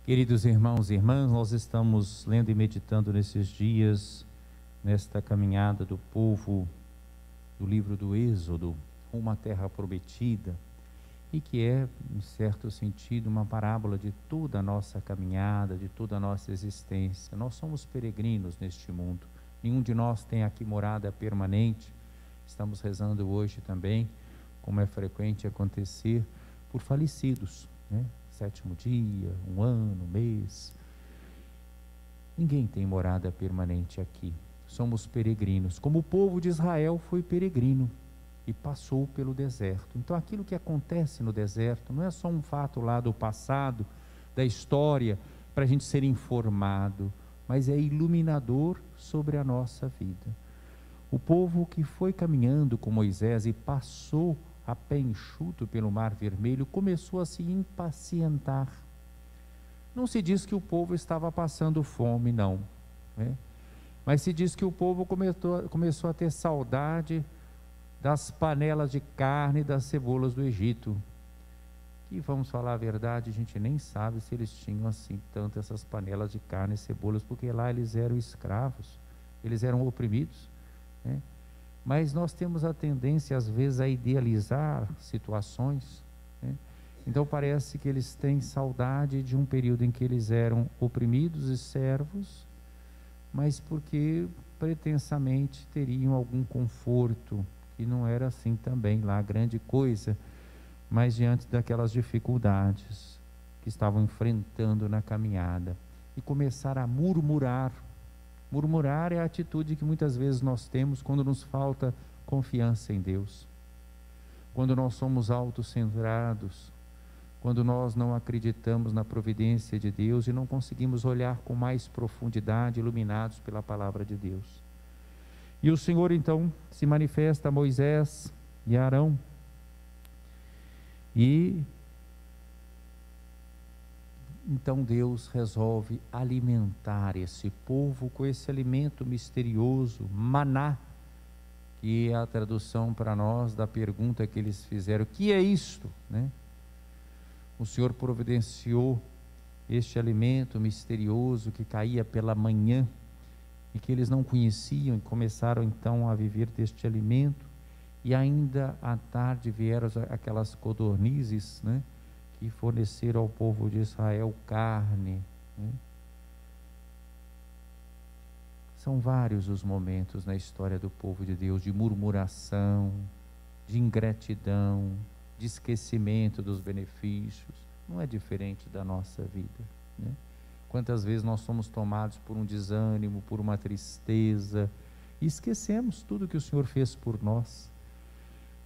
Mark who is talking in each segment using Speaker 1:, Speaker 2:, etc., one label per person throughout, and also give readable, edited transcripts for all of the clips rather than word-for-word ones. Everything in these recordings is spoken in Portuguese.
Speaker 1: Queridos irmãos e irmãs, nós estamos lendo e meditando nesses dias, nesta caminhada do povo do livro do Êxodo, rumo à terra prometida, e que é, em certo sentido, uma parábola de toda a nossa caminhada, de toda a nossa existência. Nós somos peregrinos neste mundo, nenhum de nós tem aqui morada permanente. Estamos rezando hoje também, como é frequente acontecer, por falecidos, né? 7º dia, 1 ano, 1 mês. Ninguém tem morada permanente aqui. Somos peregrinos, como o povo de Israel foi peregrino e passou pelo deserto. Então aquilo que acontece no deserto não é só um fato lá do passado, da história, para a gente ser informado, mas é iluminador sobre a nossa vida. O povo que foi caminhando com Moisés e passou a pé enxuto pelo Mar Vermelho, começou a se impacientar. Não se diz que o povo estava passando fome, não, né? Mas se diz que o povo começou a ter saudade das panelas de carne e das cebolas do Egito. E vamos falar a verdade, a gente nem sabe se eles tinham assim tanto essas panelas de carne e cebolas, porque lá eles eram escravos, eles eram oprimidos, né? Mas nós temos a tendência, às vezes, a idealizar situações, né? Então parece que eles têm saudade de um período em que eles eram oprimidos e servos, mas porque pretensamente teriam algum conforto, e não era assim também lá grande coisa, mas diante daquelas dificuldades que estavam enfrentando na caminhada, e começaram a murmurar. Murmurar é a atitude que muitas vezes nós temos quando nos falta confiança em Deus, quando nós somos autocentrados, quando nós não acreditamos na providência de Deus e não conseguimos olhar com mais profundidade, iluminados pela palavra de Deus. E o Senhor então se manifesta a Moisés e a Arão, e então Deus resolve alimentar esse povo com esse alimento misterioso, maná, que é a tradução para nós da pergunta que eles fizeram: o que é isto, né? O Senhor providenciou este alimento misterioso que caía pela manhã e que eles não conheciam, e começaram então a viver deste alimento. E ainda à tarde vieram aquelas codornizes, né, que forneceram ao povo de Israel carne, né? São vários os momentos na história do povo de Deus, de murmuração, de ingratidão, de esquecimento dos benefícios. Não é diferente da nossa vida, né? Quantas vezes nós somos tomados por um desânimo, por uma tristeza, e esquecemos tudo que o Senhor fez por nós.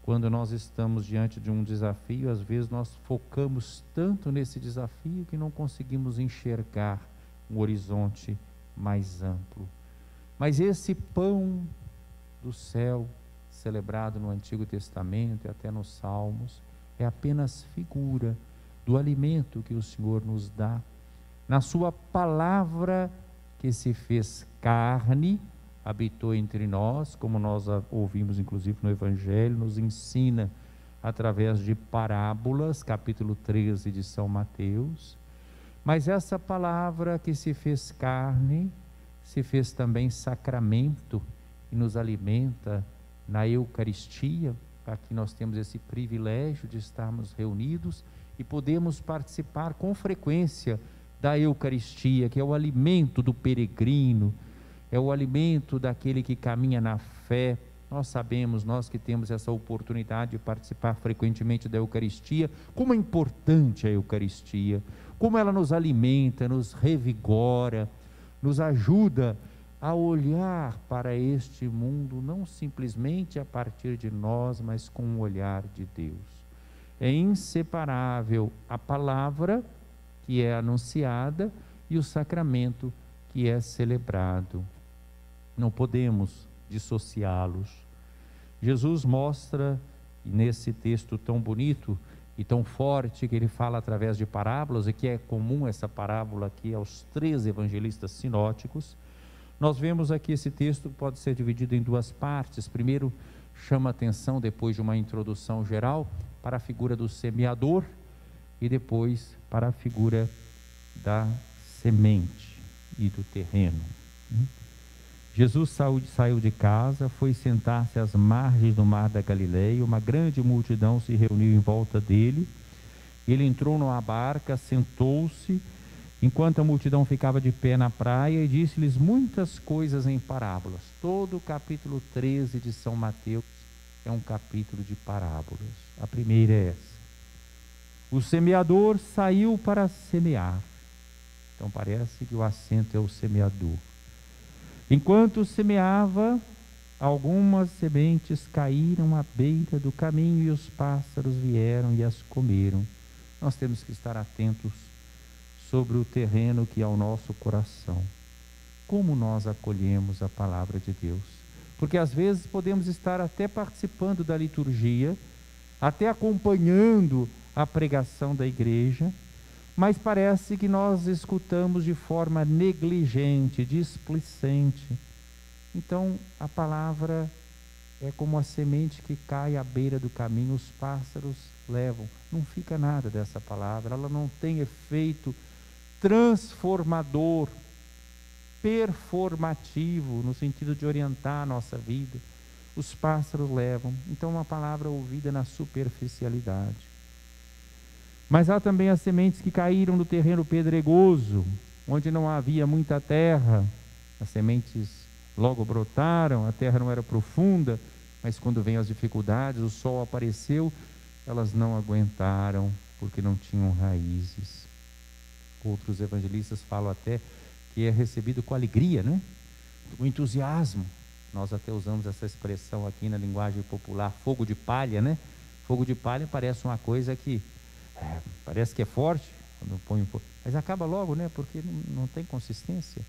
Speaker 1: Quando nós estamos diante de um desafio, às vezes nós focamos tanto nesse desafio que não conseguimos enxergar um horizonte mais amplo. Mas esse pão do céu, celebrado no Antigo Testamento e até nos Salmos, é apenas figura do alimento que o Senhor nos dá na sua palavra, que se fez carne, habitou entre nós, como nós ouvimos inclusive no Evangelho, nos ensina através de parábolas, capítulo 13 de São Mateus. Mas essa palavra que se fez carne, se fez também sacramento e nos alimenta na Eucaristia. Aqui nós temos esse privilégio de estarmos reunidos e podemos participar com frequência da Eucaristia, que é o alimento do peregrino, é o alimento daquele que caminha na fé. Nós sabemos, nós que temos essa oportunidade de participar frequentemente da Eucaristia, como é importante a Eucaristia, como ela nos alimenta, nos revigora, nos ajuda a olhar para este mundo, não simplesmente a partir de nós, mas com o olhar de Deus. É inseparável a palavra que é anunciada e o sacramento que é celebrado. Não podemos dissociá-los. Jesus mostra, nesse texto tão bonito e tão forte, que ele fala através de parábolas, e que é comum essa parábola aqui aos 3 evangelistas sinóticos. Nós vemos aqui esse texto que pode ser dividido em 2 partes. Primeiro, chama atenção, depois de uma introdução geral, para a figura do semeador, e depois para a figura da semente e do terreno. Jesus saiu de casa, foi sentar-se às margens do mar da Galileia, uma grande multidão se reuniu em volta dele. Ele entrou numa barca, sentou-se, enquanto a multidão ficava de pé na praia, e disse-lhes muitas coisas em parábolas. Todo o capítulo 13 de São Mateus é um capítulo de parábolas. A primeira é essa. O semeador saiu para semear. Então parece que o acento é o semeador. Enquanto semeava, algumas sementes caíram à beira do caminho e os pássaros vieram e as comeram. Nós temos que estar atentos sobre o terreno que é o nosso coração. Como nós acolhemos a palavra de Deus? Porque às vezes podemos estar até participando da liturgia, até acompanhando a pregação da igreja, mas parece que nós escutamos de forma negligente, displicente. Então a palavra é como a semente que cai à beira do caminho, os pássaros levam. Não fica nada dessa palavra, ela não tem efeito transformador, performativo, no sentido de orientar a nossa vida. Os pássaros levam. Então uma palavra ouvida na superficialidade. Mas há também as sementes que caíram no terreno pedregoso, onde não havia muita terra. As sementes logo brotaram, a terra não era profunda, mas quando vem as dificuldades, o sol apareceu, elas não aguentaram, porque não tinham raízes. Outros evangelistas falam até que é recebido com alegria, né? O entusiasmo. Nós até usamos essa expressão aqui na linguagem popular, fogo de palha, né? Fogo de palha parece uma coisa que parece que é forte, quando põe um pouco, mas acaba logo, né? Porque não tem consistência.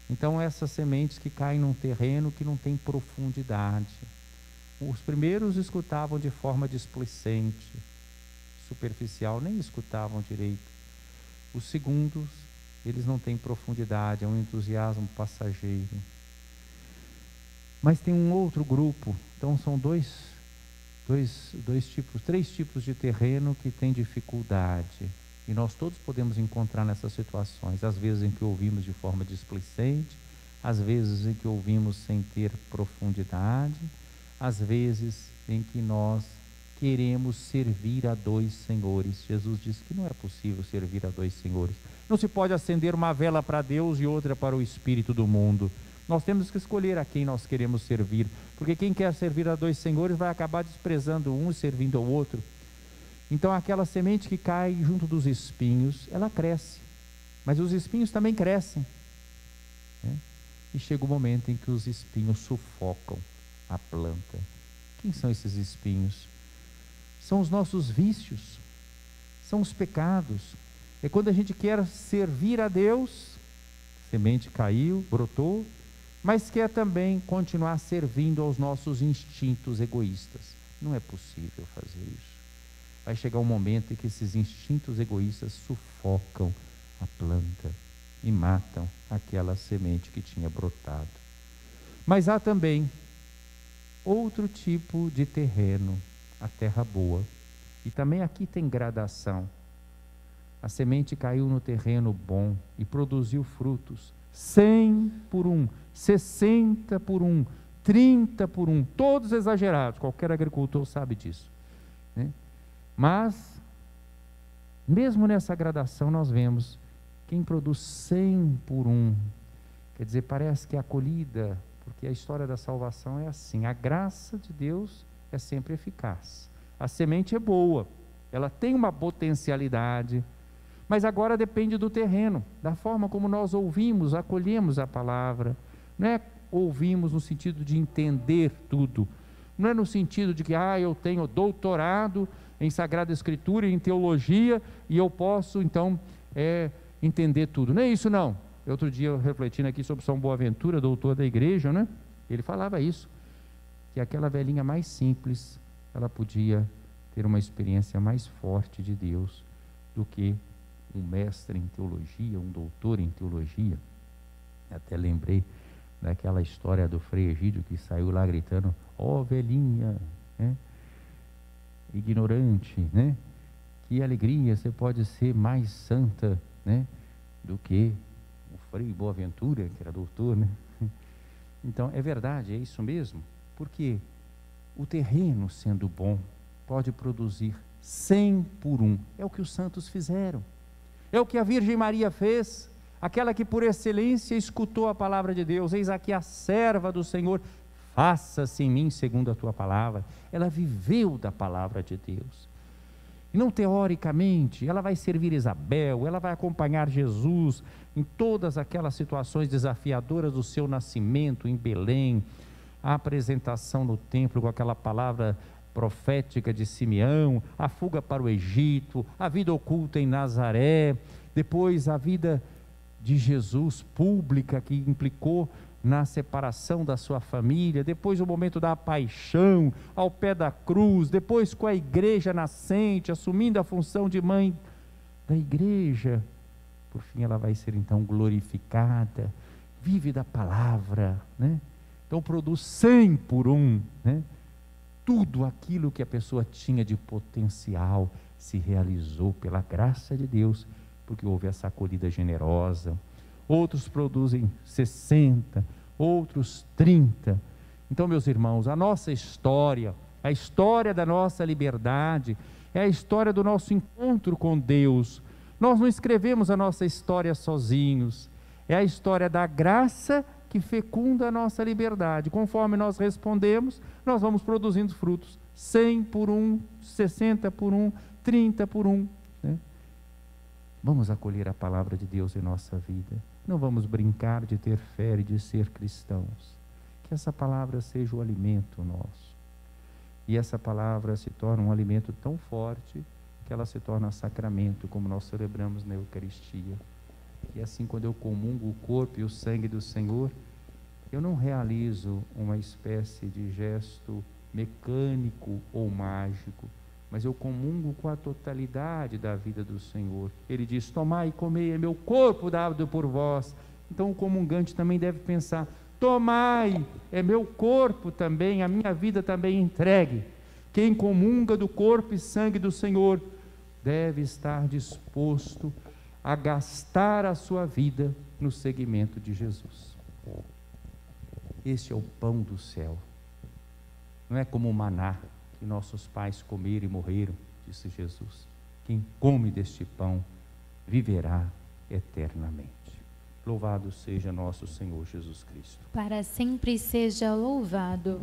Speaker 1: Então essas sementes que caem num terreno que não tem profundidade. Os primeiros escutavam de forma displicente, superficial, nem escutavam direito. Os segundos, eles não têm profundidade, é um entusiasmo passageiro. Mas tem um outro grupo, então são três tipos de terreno que tem dificuldade. E nós todos podemos encontrar nessas situações, às vezes em que ouvimos de forma displicente, às vezes em que ouvimos sem ter profundidade, às vezes em que nós queremos servir a dois senhores. Jesus disse que não é possível servir a dois senhores. Não se pode acender uma vela para Deus e outra para o espírito do mundo. Nós temos que escolher a quem nós queremos servir, porque quem quer servir a dois senhores vai acabar desprezando um e servindo ao outro. Então aquela semente que cai junto dos espinhos, ela cresce, mas os espinhos também crescem, né? E chega o momento em que os espinhos sufocam a planta. Quem são esses espinhos? São os nossos vícios, são os pecados. É quando a gente quer servir a Deus, a semente caiu, brotou, mas quer também continuar servindo aos nossos instintos egoístas. Não é possível fazer isso. Vai chegar um momento em que esses instintos egoístas sufocam a planta e matam aquela semente que tinha brotado. Mas há também outro tipo de terreno, a terra boa. E também aqui tem gradação. A semente caiu no terreno bom e produziu frutos. 100 por 1, 60 por 1, 30 por 1, todos exagerados, qualquer agricultor sabe disso, né? Mas, mesmo nessa gradação nós vemos quem produz 100 por 1, quer dizer, parece que é acolhida, porque a história da salvação é assim, a graça de Deus é sempre eficaz, a semente é boa, ela tem uma potencialidade, mas agora depende do terreno, da forma como nós ouvimos, acolhemos a palavra. Não é ouvimos no sentido de entender tudo, não é no sentido de que eu tenho doutorado em Sagrada Escritura e em teologia e eu posso então entender tudo, não é isso não. Outro dia eu refletindo aqui sobre São Boaventura, doutor da igreja, né? Ele falava isso, que aquela velhinha mais simples, ela podia ter uma experiência mais forte de Deus do que um mestre em teologia, um doutor em teologia. Até lembrei daquela história do Frei Egídio que saiu lá gritando: ó velhinha, né? Ignorante, né? Que alegria, você pode ser mais santa, né? do que o Frei Boaventura, que era doutor, né? Então, é verdade, é isso mesmo, porque o terreno, sendo bom, pode produzir 100 por 1. É o que os santos fizeram. É o que a Virgem Maria fez, aquela que por excelência escutou a palavra de Deus. Eis aqui a serva do Senhor, faça-se em mim segundo a tua palavra. Ela viveu da palavra de Deus. E não teoricamente, ela vai servir Isabel, ela vai acompanhar Jesus em todas aquelas situações desafiadoras do seu nascimento em Belém, a apresentação no templo com aquela palavra profética de Simeão, a fuga para o Egito, a vida oculta em Nazaré, depois a vida de Jesus pública que implicou na separação da sua família, depois o momento da paixão ao pé da cruz, depois com a igreja nascente, assumindo a função de mãe da igreja. Por fim ela vai ser então glorificada, vive da palavra, né? Então produz 100 por 1, né? Tudo aquilo que a pessoa tinha de potencial se realizou pela graça de Deus, porque houve essa acolhida generosa. Outros produzem 60, outros 30. Então, meus irmãos, a nossa história, a história da nossa liberdade, é a história do nosso encontro com Deus. Nós não escrevemos a nossa história sozinhos, é a história da graça que fecunda a nossa liberdade. Conforme nós respondemos, nós vamos produzindo frutos, 100 por 1, 60 por 1, 30 por 1, né? Vamos acolher a palavra de Deus em nossa vida. Não vamos brincar de ter fé e de ser cristãos. Que essa palavra seja o alimento nosso. E essa palavra se torna um alimento tão forte que ela se torna sacramento, como nós celebramos na Eucaristia. E assim, quando eu comungo o corpo e o sangue do Senhor, eu não realizo uma espécie de gesto mecânico ou mágico, mas eu comungo com a totalidade da vida do Senhor. Ele diz: tomai e comei, é meu corpo dado por vós. Então o comungante também deve pensar: tomai, é meu corpo também, a minha vida também entregue. Quem comunga do corpo e sangue do Senhor deve estar disposto a gastar a sua vida no seguimento de Jesus. Este é o pão do céu. Não é como o maná que nossos pais comeram e morreram, disse Jesus. Quem come deste pão viverá eternamente. Louvado seja nosso Senhor Jesus Cristo.
Speaker 2: Para sempre seja louvado.